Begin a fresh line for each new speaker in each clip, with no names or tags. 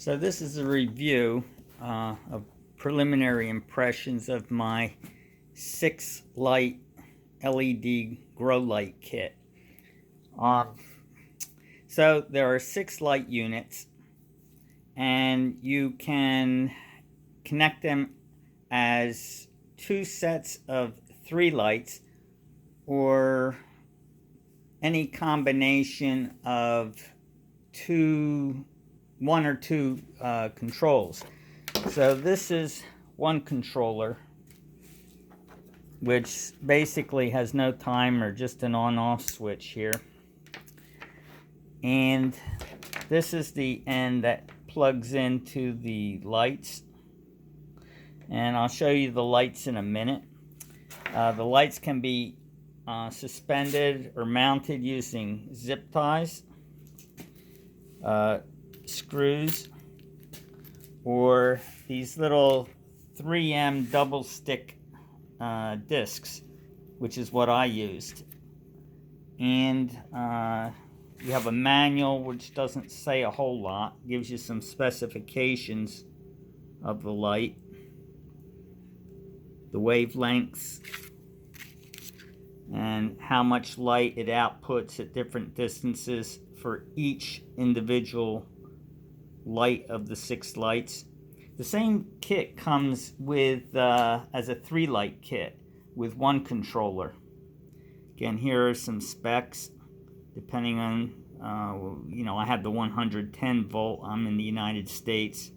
So this is a review of preliminary impressions of my 6-light LED grow light kit. So there are 6 light units, and you can connect them as 2 sets of 3 lights or any combination of 1 or 2 controls. So this is one controller, which basically has no timer, just an on-off switch here. And this is the end that plugs into the lights. And I'll show you the lights in a minute. The lights can be suspended or mounted using zip ties, screws, or these little 3M double stick discs, which is what I used. And you have a manual which doesn't say a whole lot, gives you some specifications of the light, the wavelengths, and how much light it outputs at different distances for each individual light of the 6 lights. The same kit comes with as a 3-light kit with 1 controller. Again, here are some specs depending on I have the 110 volt. I'm in the United States,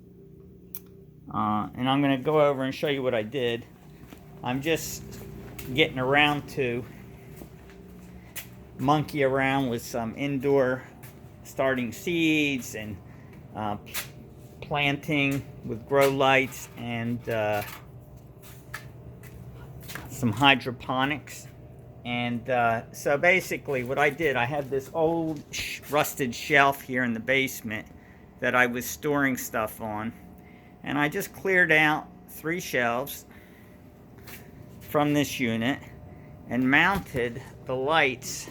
and I'm going to go over and show you what I did. I'm just getting around to monkey around with some indoor starting seeds and planting with grow lights and some hydroponics. And so basically what I did, I had this old rusted shelf here in the basement that I was storing stuff on, and I just cleared out 3 shelves from this unit and mounted the lights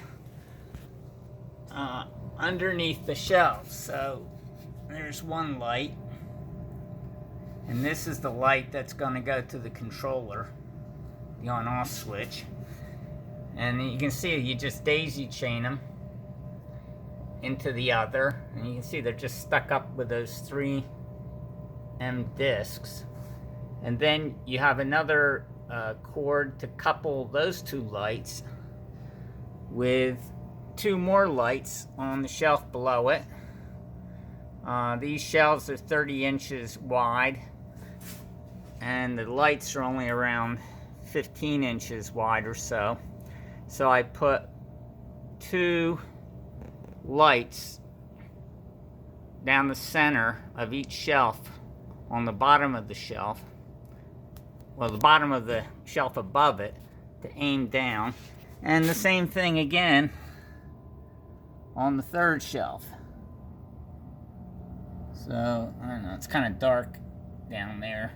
underneath the shelves. So there's 1 light, and this is the light that's going to go to the controller, the on-off switch. And you can see you just daisy chain them into the other, and you can see they're just stuck up with those 3M discs. And then you have another cord to couple those 2 lights with 2 more lights on the shelf below it. These shelves are 30 inches wide, and the lights are only around 15 inches wide or so. So I put 2 lights down the center of each shelf on the bottom of the shelf, well, the bottom of the shelf above it, to aim down. And the same thing again on the 3rd shelf. So, I don't know, it's kind of dark down there,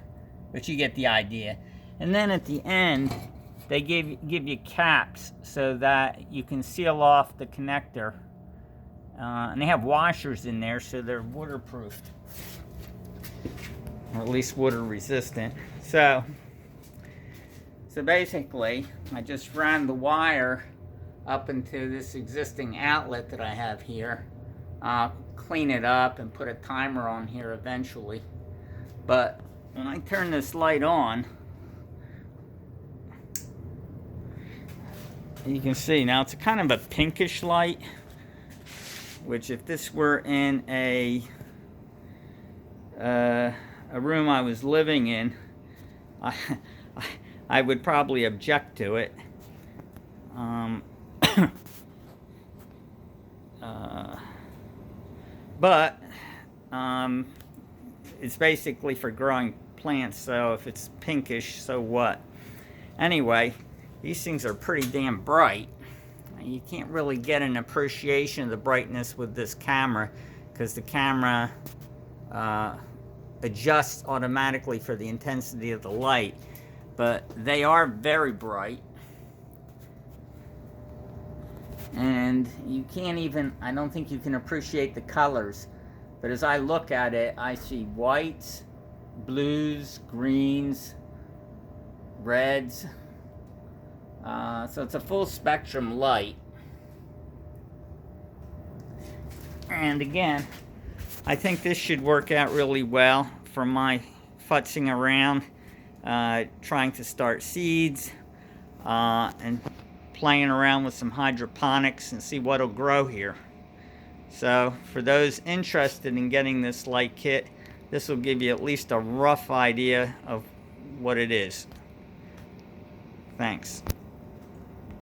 but you get the idea. And then at the end, they give you caps so that you can seal off the connector. And they have washers in there, so they're waterproofed, or at least water resistant. So basically, I just ran the wire up into this existing outlet that I have here. I'll clean it up and put a timer on here eventually. But when I turn this light on, you can see now it's a kind of a pinkish light, which if this were in a room I was living in, I would probably object to it. But it's basically for growing plants, so if it's pinkish, so what? Anyway, these things are pretty damn bright. You can't really get an appreciation of the brightness with this camera because the camera adjusts automatically for the intensity of the light. But they are very bright. And you can't even, I don't think you can appreciate the colors. But as I look at it, I see whites, blues, greens, reds. So it's a full spectrum light. And again, I think this should work out really well for my futzing around, trying to start seeds, and playing around with some hydroponics and see what'll grow here. So for those interested in getting this light kit, this will give you at least a rough idea of what it is. Thanks.